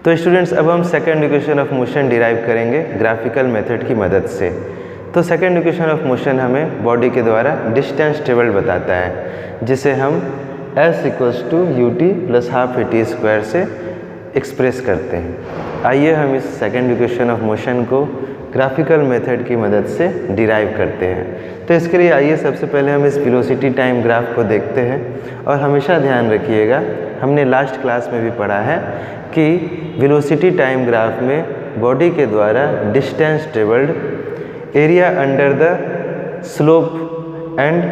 तो स्टूडेंट्स अब हम second equation of motion derive करेंगे ग्राफिकल मेथड की मदद से। तो सेकंड इक्वेशन ऑफ मोशन हमें बॉडी के द्वारा डिस्टेंस ट्रेवल्ड बताता है, जिसे हम s = ut + ½ at² से एक्सप्रेस करते हैं। आइए हम इस सेकंड इक्वेशन ऑफ मोशन को ग्राफिकल मेथड की मदद से डिराइव करते हैं। तो इसके लिए आइए सबसे पहले हम इस वेलोसिटी टाइम ग्राफ को देखते हैं। और हमेशा ध्यान रखिएगा, हमने लास्ट क्लास में भी पढ़ा है कि वेलोसिटी टाइम ग्राफ में बॉडी के द्वारा distance travelled, area under the slope and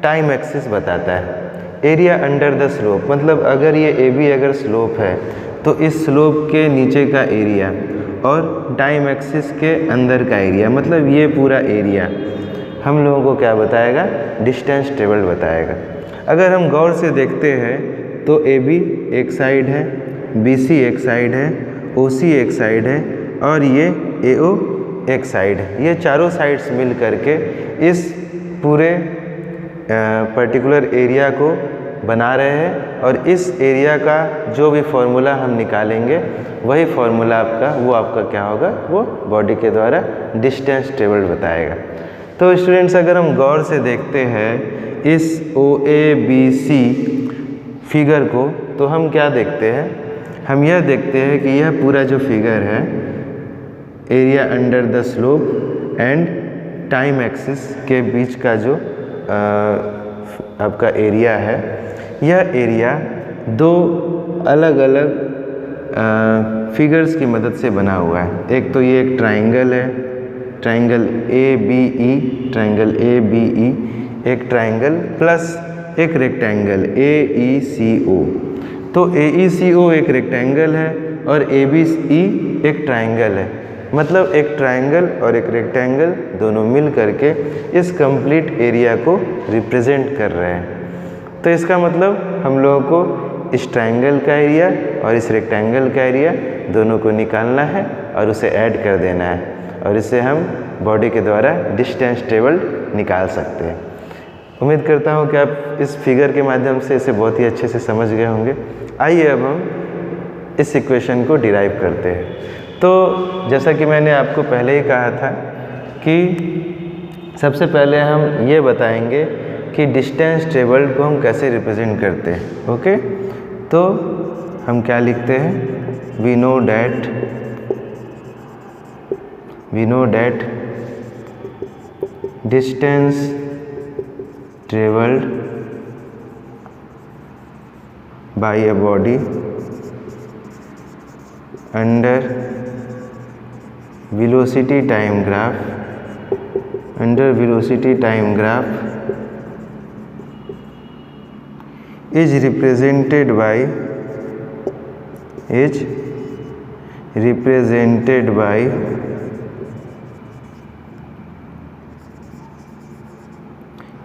time axis बताता है। एरिया अंडर द स्लोप मतलब अगर ये AB अगर स्लोप है तो इस स्लोप के नीचे का एरिया, और टाइम एक्सिस के अंदर का एरिया मतलब ये पूरा एरिया हम लोगों को क्या बताएगा, डिस्टेंस ट्रेवल्ड बताएगा। अगर हम गौर से देखते हैं तो AB एक साइड है, BC एक साइड है, OC एक साइड है और ये AO एक साइड है। ये चारों साइड्स मिल करके इस पूरे पर्टिकुलर एरिया को बना रहे हैं, और इस एरिया का जो भी फॉर्मूला हम निकालेंगे वही फॉर्मूला आपका क्या होगा, वो बॉडी के द्वारा डिस्टेंस ट्रेवल्ड बताएगा। तो स्टूडेंट्स अगर हम गौर से देखते हैं इस OABC फिगर को, तो हम क्या देखते हैं, हम यह देखते हैं कि यह पूरा जो फिगर है area under the slope and time axis के बीच का जो आपका एरिया है, यह एरिया दो अलग अलग फिगर्स की मदद से बना हुआ है। एक तो ये एक ट्राइंगल है, ट्राइंगल ABE, ट्राइंगल ABE, एक ट्राइंगल प्लस एक रेक्टेंगल AECO। तो AECO एक रेक्टेंगल है और ABE एक ट्राइंगल है, मतलब एक ट्राइंगल और एक रेक्टेंगल दोनों मिल करके इस कंप्लीट एरिया को रिप्रेजेंट कर रहे हैं। तो इसका मतलब हम लोगों को इस ट्राइंगल का एरिया और इस रेक्टेंगल का एरिया दोनों को निकालना है और उसे ऐड कर देना है, और इसे हम बॉडी के द्वारा डिस्टेंस ट्रेवल्ड निकाल सकते हैं। उम्मीद करता हूँ कि आप इस फिगर के माध्यम से इसे बहुत ही अच्छे से समझ गए होंगे। आइए अब हम इस इक्वेशन को डिराइव करते हैं। तो जैसा कि मैंने आपको पहले ही कहा था कि सबसे पहले हम ये बताएंगे कि डिस्टेंस ट्रेवल्ड को हम कैसे रिप्रेजेंट करते हैं। ओके, तो हम क्या लिखते हैं, we know that distance travelled by a body under velocity time graph is represented by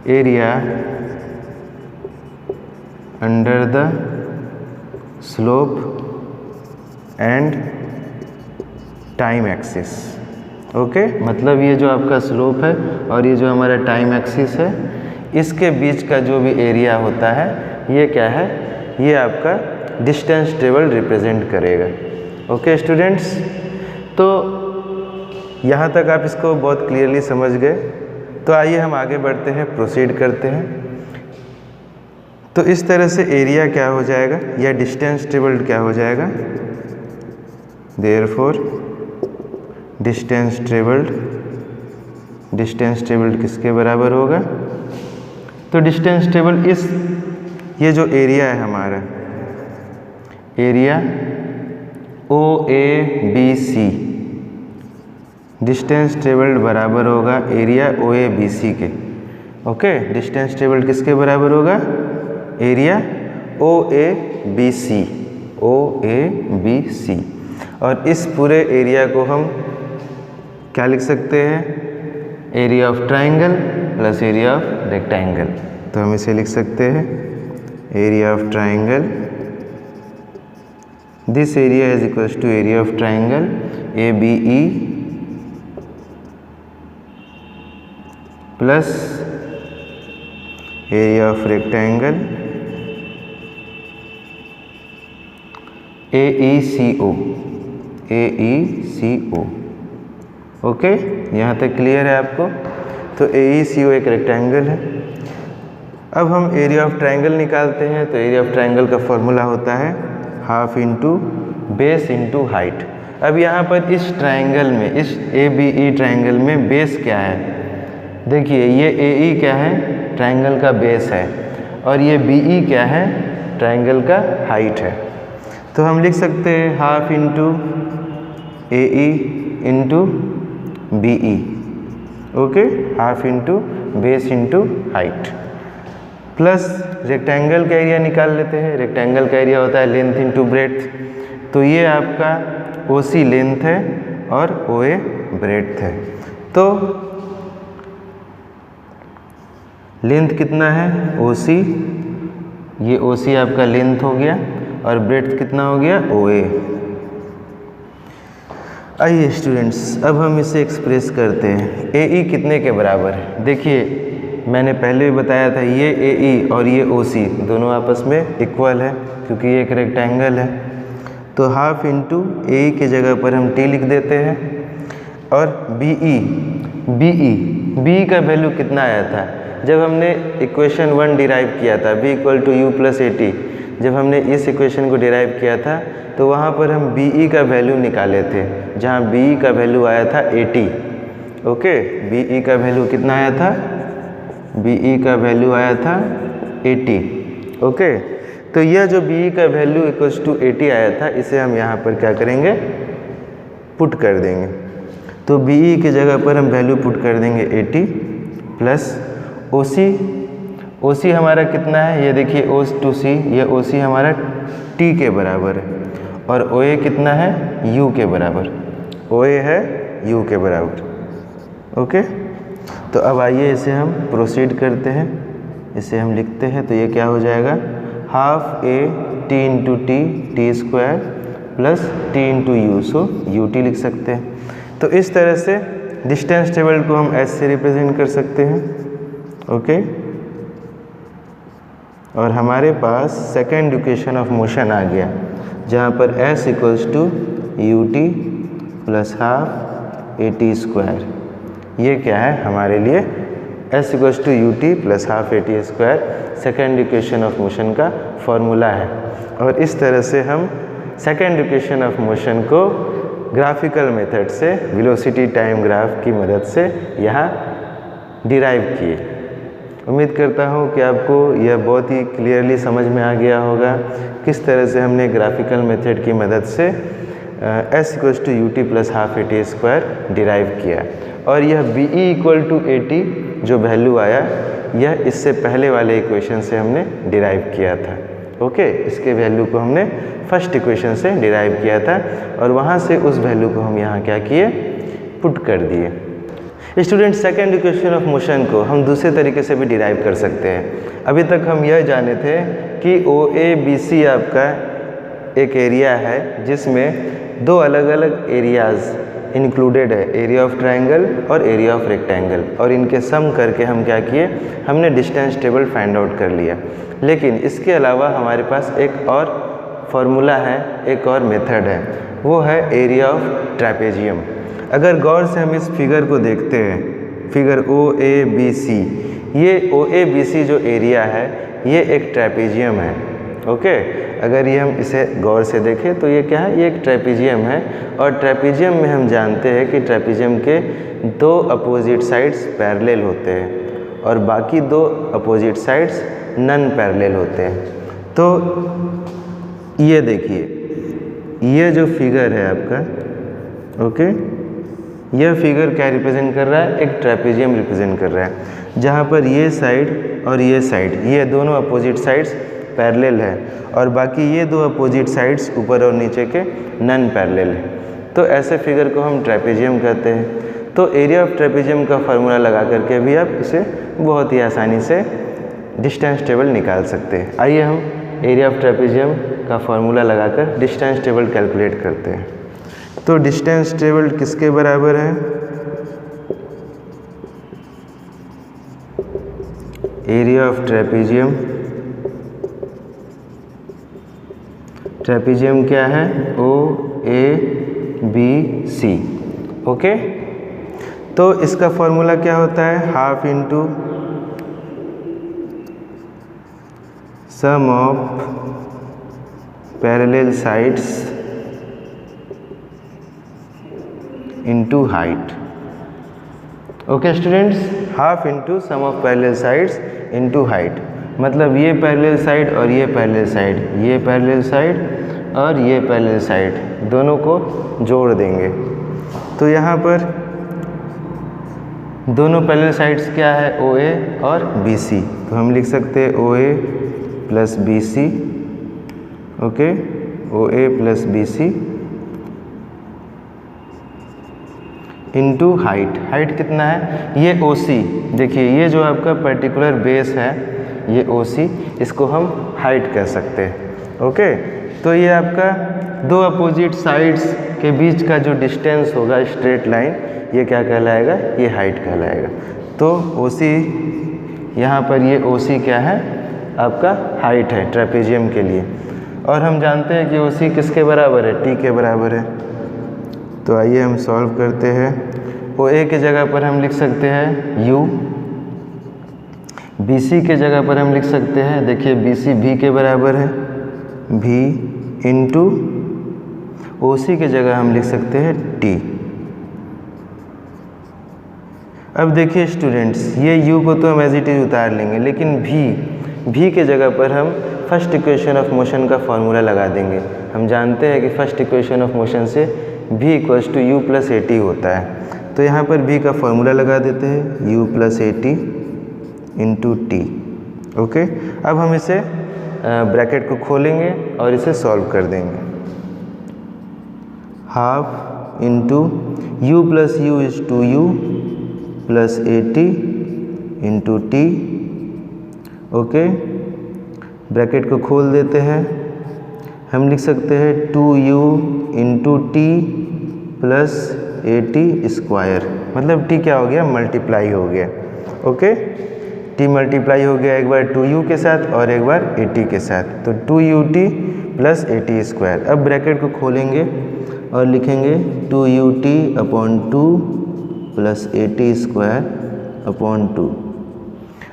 area under the slope and time axis. Okay, मतलब ये जो आपका स्लोप है और ये जो हमारा टाइम एक्सिस है, इसके बीच का जो भी एरिया होता है ये क्या है, ये आपका डिस्टेंस ट्रेवल्ड रिप्रेजेंट करेगा। ओके स्टूडेंट्स, तो यहाँ तक आप इसको बहुत क्लियरली समझ गए। तो आइए हम आगे बढ़ते हैं, प्रोसीड करते हैं। तो इस तरह से एरिया क्या हो जाएगा या डिस्टेंस ट्रेवल्ड क्या हो जाएगा, देयरफॉर डिस्टेंस ट्रेवल्ड किसके बराबर होगा, तो डिस्टेंस ट्रेवल्ड इस ये जो एरिया है हमारा, एरिया OABC, डिस्टेंस ट्रेवल्ड बराबर होगा एरिया OABC के। ओके, डिस्टेंस ट्रेवल्ड किसके बराबर होगा, एरिया OABC। और इस पूरे एरिया को हम क्या लिख सकते हैं, area of triangle plus area of rectangle. तो हम इसे लिख सकते हैं area of triangle, this area is equals to area of triangle ABE plus area of rectangle AECO, AECO। Okay, यहाँ तक क्लियर है आपको? तो AECO एक रेक्टेंगल है। अब हम एरिया ऑफ ट्रायंगल निकालते हैं। तो एरिया ऑफ ट्रायंगल का फॉर्मूला होता है half into base into height. अब यहाँ पर इस ट्रायंगल में, इस ABE ट्रायंगल में बेस क्या है? देखिए ये AE क्या है? ट्रायंगल का बेस है, और ये BE क्या है? ट्रायंगल का हाइट है। तो हम लिख सकते हैं half into AE into BE। Okay, half into base into height, plus rectangle का एरिया निकाल लेते हैं। रेक्टेंगल का एरिया होता है लेंथ इंटू ब्रेड्थ। तो ये आपका OC लेंथ है और OA ब्रेड्थ है। तो लेंथ कितना है? OC, ये OC आपका लेंथ हो गया, और ब्रेड्थ कितना हो गया? OA। आइए स्टूडेंट्स, अब हम इसे एक्सप्रेस करते हैं। AE कितने के बराबर है? देखिए मैंने पहले भी बताया था, ये AE और ये OC दोनों आपस में इक्वल है, क्योंकि ये एक रेक्टेंगल है। तो हाफ इंटू AE की जगह पर हम T लिख देते हैं, और BE का वैल्यू कितना आया था जब हमने इक्वेशन 1 डिराइव किया था? B = U + AT। जब हमने इस इक्वेशन को डिराइव किया था तो वहाँ पर हम BE का वैल्यू निकाले थे, जहाँ BE का वैल्यू आया था 80। ओके, BE का वैल्यू कितना आया था? BE का वैल्यू आया था 80। ओके, तो यह जो BE का वैल्यू = 80 आया था, इसे हम यहाँ पर क्या करेंगे? पुट कर देंगे। तो BE की जगह पर हम वैल्यू पुट कर देंगे 80 प्लस OC हमारा कितना है? ये देखिए O2C, ये OC हमारा T के बराबर है, और OA कितना है? U के बराबर। OA है U के बराबर। ओके, तो अब आइए इसे हम प्रोसीड करते हैं। इसे हम लिखते हैं, तो ये क्या हो जाएगा? Half A T into T² plus T into U, so UT लिख सकते हैं। तो इस तरह से डिस्टेंस टेबल को हम S से रिप्रेजेंट कर सकते हैं। ओके, और हमारे पास सेकेंड इक्वेशन ऑफ मोशन आ गया, जहाँ पर S = UT + हाफ AT²। ये क्या है हमारे लिए? S = UT + half AT², second equation of motion का फॉर्मूला है। और इस तरह से हम सेकेंड इक्वेशन ऑफ मोशन को ग्राफिकल मेथड से, वेलोसिटी टाइम ग्राफ की मदद से यहाँ डिराइव किए। उम्मीद करता हूँ कि आपको यह बहुत ही क्लियरली समझ में आ गया होगा किस तरह से हमने ग्राफिकल मेथड की मदद से S = UT + half AT² derive किया। और यह BE = AT जो वैल्यू आया, यह इससे पहले वाले इक्वेशन से हमने डिराइव किया था। ओके, इसके वैल्यू को हमने फर्स्ट इक्वेशन से डिराइव किया था, और वहाँ से उस वैल्यू को हम यहाँ क्या किए? पुट कर दिए। Student, second equation of motion को हम दूसरे तरीके से भी डिराइव कर सकते हैं। अभी तक हम यह जाने थे कि OABC आपका एक एरिया है जिसमें दो अलग अलग एरियाज़ इंक्लूडेड है, एरिया ऑफ ट्रायंगल और एरिया ऑफ रेक्टेंगल, और इनके सम करके हम क्या किए? हमने डिस्टेंस टेबल फाइंड आउट कर लिया। लेकिन इसके अलावा हमारे पास एक और फार्मूला है, एक और मेथड है, वो है एरिया ऑफ ट्रेपेजियम। अगर गौर से हम इस फिगर को देखते हैं, फिगर OABC, ये OABC जो एरिया है ये एक ट्रेपेजियम है। ओके, अगर ये हम इसे गौर से देखें तो ये क्या है? ये एक ट्रेपेजियम है, और ट्रेपेजियम में हम जानते हैं कि ट्रेपेजियम के दो अपोजिट साइड्स पैरेलल होते हैं और बाकी दो अपोजिट साइड्स नॉन पैरेलल होते हैं। तो ये देखिए, ये जो फिगर है आपका, ओके, यह फिगर क्या रिप्रेजेंट कर रहा है? एक ट्रेपेजियम रिप्रेजेंट कर रहा है, जहाँ पर ये साइड और ये साइड, ये दोनों अपोजिट साइड्स पैरेलल है, और बाकी ये दो अपोजिट साइड्स ऊपर और नीचे के नॉन पैरेलल है। तो ऐसे फिगर को हम ट्रेपेजियम कहते हैं। तो एरिया ऑफ ट्रेपेजियम का फार्मूला लगा करके भी आप इसे बहुत ही आसानी से डिस्टेंस टेबल निकाल सकते हैं। आइए हम एरिया ऑफ ट्रेपेजियम का फार्मूला लगाकर डिस्टेंस टेबल कैलकुलेट करते हैं। तो डिस्टेंस टेबल किसके बराबर है? एरिया ऑफ ट्रेपेजियम ट्रेपीजियम क्या है? ओ ए बी सी। ओके, तो इसका फॉर्मूला क्या होता है? Half into sum of parallel sides into height. Okay students, half into sum of parallel sides into height, मतलब ये पैरेलल साइड और ये पैरेलल साइड, ये पैरेलल साइड और ये पैरेलल साइड दोनों को जोड़ देंगे। तो यहाँ पर दोनों पैरेलल साइड्स क्या है? ओ ए और बी सी। तो हम लिख सकते हैं O A plus B C. Okay, O A plus B C into height. Height कितना है? ये ओ सी, देखिए ये जो आपका पर्टिकुलर बेस है ये ओ सी, इसको हम हाइट कह सकते हैं। ओके, तो ये आपका दो अपोजिट साइड्स के बीच का जो डिस्टेंस होगा स्ट्रेट लाइन, ये क्या कहलाएगा? ये हाइट कहलाएगा। तो ओ सी, यहाँ पर ये ओ सी क्या है? आपका हाइट है ट्रेपीजियम के लिए। और हम जानते हैं कि ओ सी किसके बराबर है? टी के बराबर है। तो आइए हम सॉल्व करते हैं। ओ ए के जगह पर हम लिख सकते हैं यू, बी सी के जगह पर हम लिख सकते हैं, देखिए बी सी भी के बराबर है, भी इंटू ओ सी के जगह हम लिख सकते हैं टी। अब देखिए स्टूडेंट्स, ये u को तो हम एज इट इज उतार लेंगे, लेकिन v के जगह पर हम फर्स्ट इक्वेशन ऑफ मोशन का फॉर्मूला लगा देंगे। हम जानते हैं कि फर्स्ट इक्वेशन ऑफ मोशन से v equals to u plus a t होता है। तो यहाँ पर v का फॉर्मूला लगा देते हैं, u plus a t into t. Okay, अब हम इसे ब्रैकेट को खोलेंगे और इसे सॉल्व कर देंगे। Half into u plus u is two u plus a t into t. Okay, bracket को खोल देते हैं, हम लिख सकते हैं 2u into t plus a t square, मतलब टी क्या हो गया? मल्टीप्लाई हो गया। ओके, टी मल्टीप्लाई हो गया एक बार 2u के साथ और एक बार ए टी के साथ, तो 2ut plus a t square. अब ब्रैकेट को खोलेंगे और लिखेंगे 2ut upon 2 plus a t square upon 2।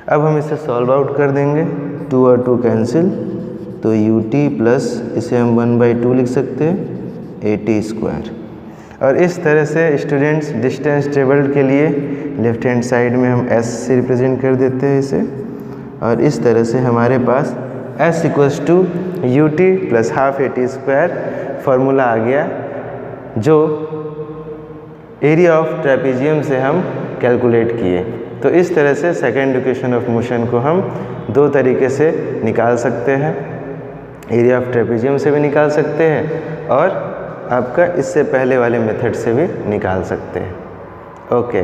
अब हम इसे सॉल्व आउट कर देंगे, 2 और 2 कैंसिल, तो ut प्लस इसे हम 1/2 लिख सकते हैं ए टी स्क्वायर। और इस तरह से स्टूडेंट्स डिस्टेंस ट्रेवल्ड के लिए लेफ्ट हैंड साइड में हम s से रिप्रेजेंट कर देते हैं इसे, और इस तरह से हमारे पास s equals to u t plus half a t square formula आ गया, जो एरिया ऑफ ट्रेपीजियम से हम कैलकुलेट किए। तो इस तरह से सेकेंड इक्वेशन ऑफ मोशन को हम दो तरीके से निकाल सकते हैं, एरिया ऑफ ट्रेपीजियम से भी निकाल सकते हैं और आपका इससे पहले वाले मेथड से भी निकाल सकते हैं। ओके।